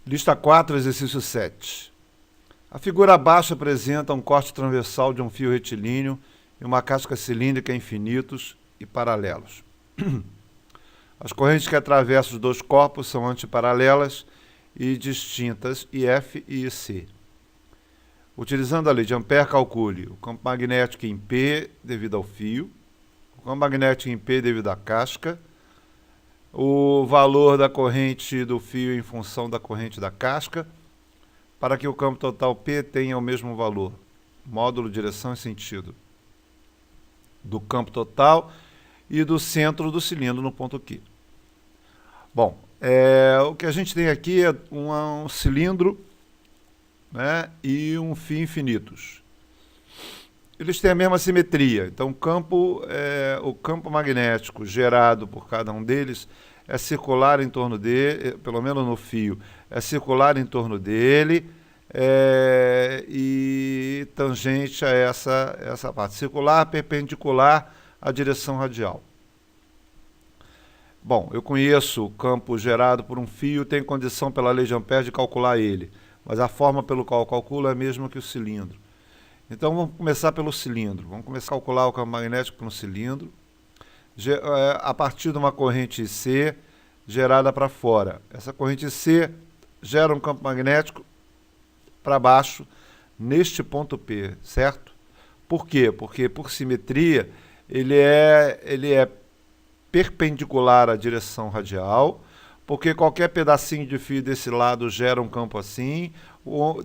Lista 4, exercício 7. A figura abaixo apresenta um corte transversal de um fio retilíneo e uma casca cilíndrica infinitos e paralelos. As correntes que atravessam os dois corpos são antiparalelas e distintas, IF e IC. Utilizando a lei de Ampère, calcule o campo magnético em P devido ao fio, o campo magnético em P devido à casca, o valor da corrente do fio em função da corrente da casca, para que o campo total P tenha o mesmo valor, módulo, direção e sentido, do campo total e do centro do cilindro no ponto Q. Bom, o que a gente tem aqui é um cilindro, né, e um fio infinitos. Eles têm a mesma simetria, então o campo magnético gerado por cada um deles é circular em torno dele, pelo menos no fio, é circular em torno dele e tangente a essa parte. Circular perpendicular à direção radial. Bom, eu conheço o campo gerado por um fio, tenho condição pela lei de Ampère de calcular ele, mas a forma pelo qual eu calculo é a mesma que o cilindro. Então vamos começar pelo cilindro. Vamos começar a calcular o campo magnético no cilindro, a partir de uma corrente IC gerada para fora. Essa corrente IC gera um campo magnético para baixo neste ponto P, certo? Por quê? Porque por simetria ele é perpendicular à direção radial, porque qualquer pedacinho de fio desse lado gera um campo assim,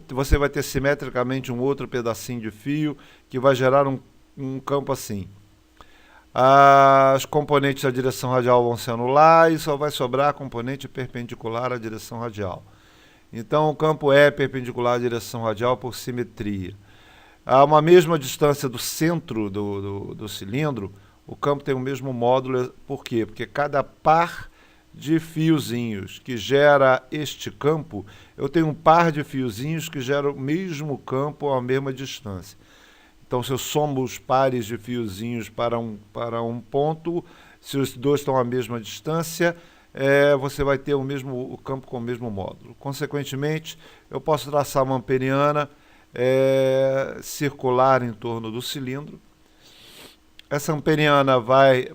você vai ter simetricamente um outro pedacinho de fio que vai gerar um campo assim. As componentes da direção radial vão se anular e só vai sobrar a componente perpendicular à direção radial. Então o campo é perpendicular à direção radial por simetria. A uma mesma distância do centro do cilindro, o campo tem o mesmo módulo. Por quê? Porque cada par de fiozinhos que gera este campo, eu tenho um par de fiozinhos que geram o mesmo campo a mesma distância. Então, se eu somo os pares de fiozinhos para um ponto, se os dois estão à mesma distância, você vai ter o campo com o mesmo módulo. Consequentemente, eu posso traçar uma amperiana circular em torno do cilindro. Essa amperiana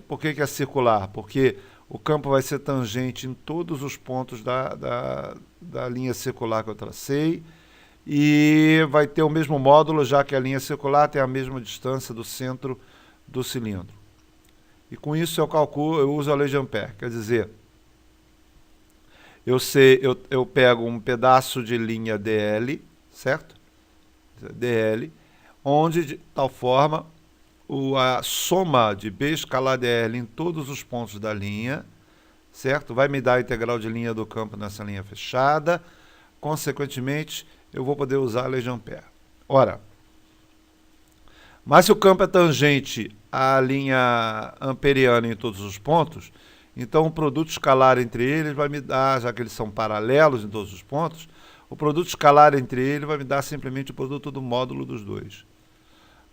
por que é circular? Porque o campo vai ser tangente em todos os pontos da linha circular que eu tracei e vai ter o mesmo módulo, já que a linha circular tem a mesma distância do centro do cilindro. E com isso eu uso a lei de Ampère, quer dizer, eu pego um pedaço de linha DL, certo? DL, onde de tal forma a soma de B escalar DL em todos os pontos da linha, certo? Vai me dar a integral de linha do campo nessa linha fechada. Consequentemente, eu vou poder usar a lei de Ampère. Ora, mas se o campo é tangente à linha amperiana em todos os pontos, então o produto escalar entre eles vai me dar, já que eles são paralelos em todos os pontos, o produto escalar entre eles vai me dar simplesmente o produto do módulo dos dois.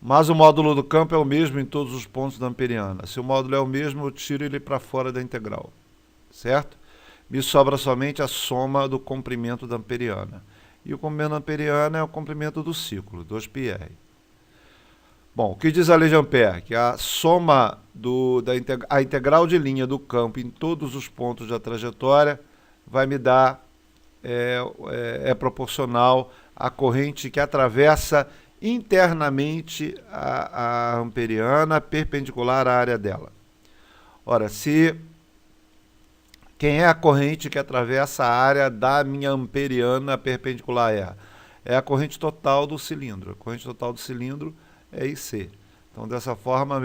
Mas o módulo do campo é o mesmo em todos os pontos da amperiana. Se o módulo é o mesmo, eu tiro ele para fora da integral, certo? Me sobra somente a soma do comprimento da amperiana. E o comprimento da amperiana é o comprimento do ciclo, 2πr. Bom, o que diz a lei de Ampère? Que a soma a integral de linha do campo em todos os pontos da trajetória vai me dar, proporcional à corrente que atravessa internamente a amperiana perpendicular à área dela. Ora, quem é a corrente que atravessa a área da minha amperiana perpendicular a? É a corrente total do cilindro. A corrente total do cilindro é IC. Então, dessa forma,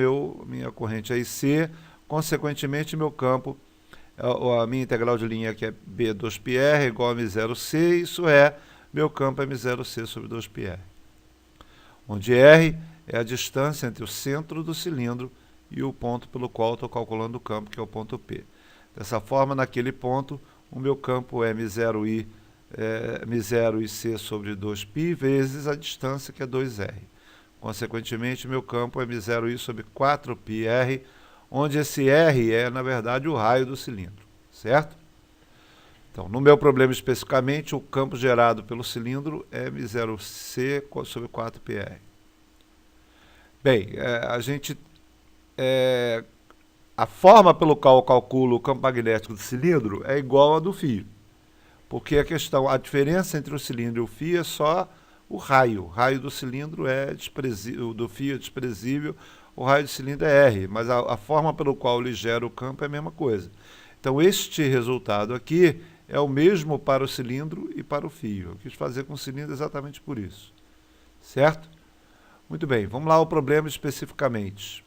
minha corrente é IC, consequentemente, meu campo, a minha integral de linha que é B2πr igual a M0C, isso meu campo é M0C sobre 2πr. Onde R é a distância entre o centro do cilindro e o ponto pelo qual estou calculando o campo, que é o ponto P. Dessa forma, naquele ponto, o meu campo é M0IC sobre 2π vezes a distância, que é 2R. Consequentemente, meu campo é M0I sobre 4πr, onde esse R é, na verdade, o raio do cilindro, certo? Então, no meu problema especificamente, o campo gerado pelo cilindro é M0C sobre 4πr. Bem, a forma pelo qual eu calculo o campo magnético do cilindro é igual à do fio. Porque a diferença entre o cilindro e o fio é só o raio. O raio do cilindro é desprezível, do fio é desprezível, o raio do cilindro é R, mas a forma pelo qual ele gera o campo é a mesma coisa. Então, este resultado aqui é o mesmo para o cilindro e para o fio. Eu quis fazer com o cilindro exatamente por isso. Certo? Muito bem, vamos lá ao problema especificamente.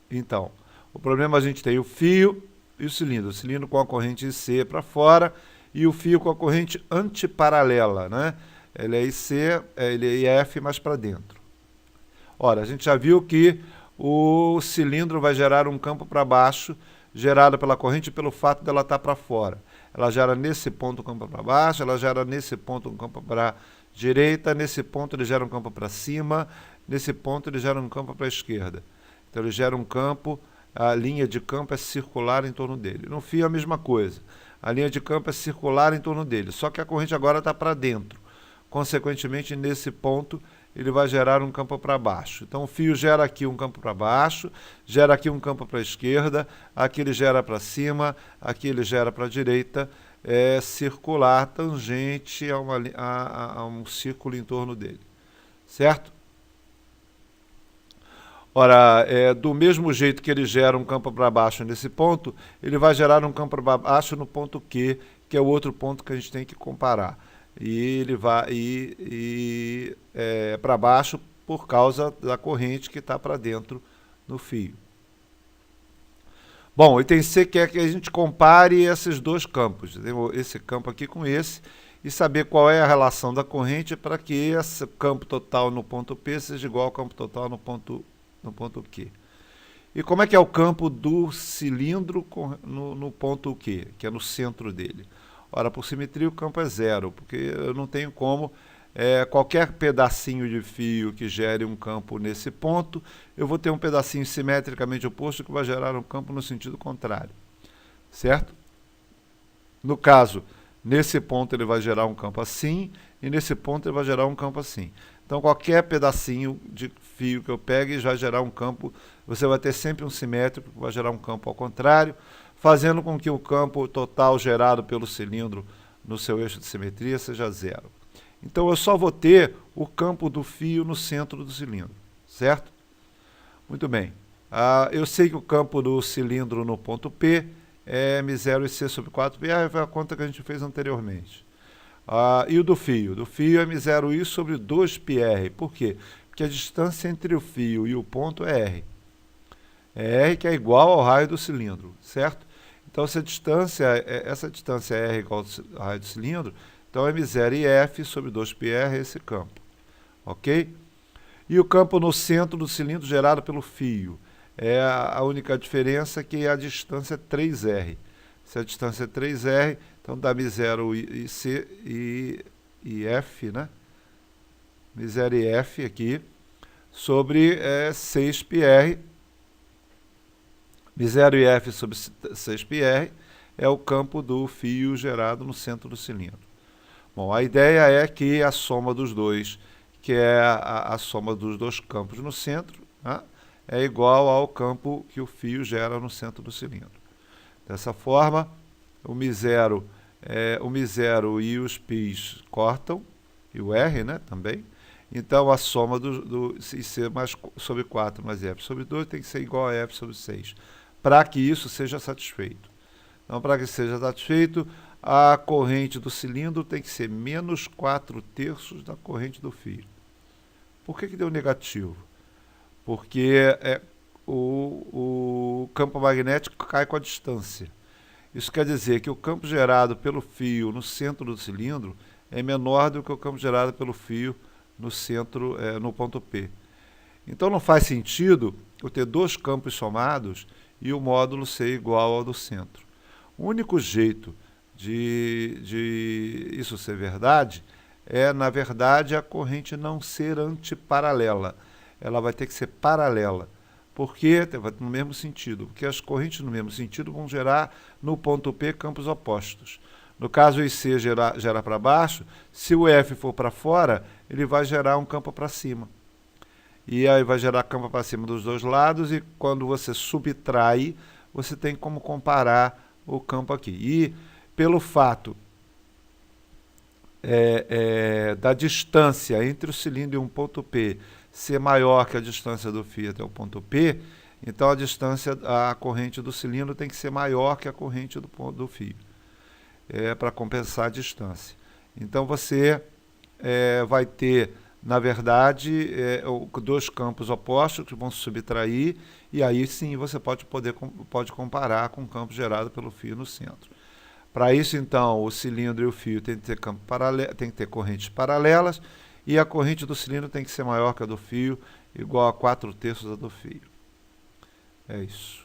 Então, o problema a gente tem o fio e o cilindro com a corrente IC para fora e o fio com a corrente antiparalela, né? Ele é IC, ele é IF mais para dentro. Ora, a gente já viu que o cilindro vai gerar um campo para baixo, gerado pela corrente pelo fato dela estar para fora. Ela gera nesse ponto um campo para baixo, ela gera nesse ponto um campo para direita, nesse ponto ele gera um campo para cima, nesse ponto ele gera um campo para a esquerda. Então ele gera um campo, a linha de campo é circular em torno dele. No fio é a mesma coisa. A linha de campo é circular em torno dele, só que a corrente agora está para dentro. Consequentemente, nesse ponto, ele vai gerar um campo para baixo. Então, o fio gera aqui um campo para baixo, gera aqui um campo para a esquerda, aqui ele gera para cima, aqui ele gera para a direita, circular, tangente a um círculo em torno dele. Certo? Ora, do mesmo jeito que ele gera um campo para baixo nesse ponto, ele vai gerar um campo para baixo no ponto Q, que é o outro ponto que a gente tem que comparar. E ele vai para baixo por causa da corrente que está para dentro no fio. Bom, o item C quer que a gente compare esses dois campos, esse campo aqui com esse, e saber qual é a relação da corrente para que esse campo total no ponto P seja igual ao campo total no ponto Q. E como é que é o campo do cilindro no ponto Q, que é no centro dele? Ora, por simetria o campo é zero, porque eu não tenho como, qualquer pedacinho de fio que gere um campo nesse ponto, eu vou ter um pedacinho simetricamente oposto que vai gerar um campo no sentido contrário. Certo? No caso, nesse ponto ele vai gerar um campo assim, e nesse ponto ele vai gerar um campo assim. Então, qualquer pedacinho de fio que eu pegue vai gerar um campo, você vai ter sempre um simétrico que vai gerar um campo ao contrário, fazendo com que o campo total gerado pelo cilindro no seu eixo de simetria seja zero. Então, eu só vou ter o campo do fio no centro do cilindro, certo? Muito bem. Eu sei que o campo do cilindro no ponto P é M0 IC sobre 4πr, foi a conta que a gente fez anteriormente. E o do fio? Do fio é M0I sobre 2πr. Por quê? Porque a distância entre o fio e o ponto é R. É R que é igual ao raio do cilindro, certo? Então, se essa distância é R igual ao raio do cilindro, então M0IF sobre 2πr é esse campo. Ok? E o campo no centro do cilindro gerado pelo fio? É a única diferença que a distância é 3R. Se a distância é 3R, então dá M0IC e F, né? M0IF aqui, sobre 6πr. M0IF sobre 6πr é o campo do fio gerado no centro do cilindro. Bom, a ideia é que a soma dos dois, que é a soma dos dois campos no centro, né, é igual ao campo que o fio gera no centro do cilindro. Dessa forma, o M0 e os π's cortam, e o R, né, também. Então, a soma do IC mais sobre 4 mais F sobre 2 tem que ser igual a F sobre 6, para que isso seja satisfeito. Então, para que seja satisfeito, a corrente do cilindro tem que ser menos 4/3 da corrente do fio. Por que deu negativo? Porque o campo magnético cai com a distância. Isso quer dizer que o campo gerado pelo fio no centro do cilindro é menor do que o campo gerado pelo fio no centro, no ponto P. Então não faz sentido eu ter dois campos somados e o módulo ser igual ao do centro. O único jeito de isso ser verdade é, na verdade, a corrente não ser antiparalela. Ela vai ter que ser paralela. Porque vai no mesmo sentido, porque as correntes no mesmo sentido vão gerar no ponto P campos opostos. No caso, o IC gera para baixo, se o F for para fora, ele vai gerar um campo para cima. E aí vai gerar campo para cima dos dois lados, e quando você subtrai, você tem como comparar o campo aqui. E pelo fato da distância entre o cilindro e um ponto P ser maior que a distância do fio até o ponto P, então a corrente do cilindro tem que ser maior que a corrente do fio, para compensar a distância. Então você vai ter, na verdade, dois campos opostos que vão se subtrair, e aí sim você pode comparar com o campo gerado pelo fio no centro. Para isso, então, o cilindro e o fio tem que ter correntes paralelas, e a corrente do cilindro tem que ser maior que a do fio, igual a 4/3 da do fio. É isso.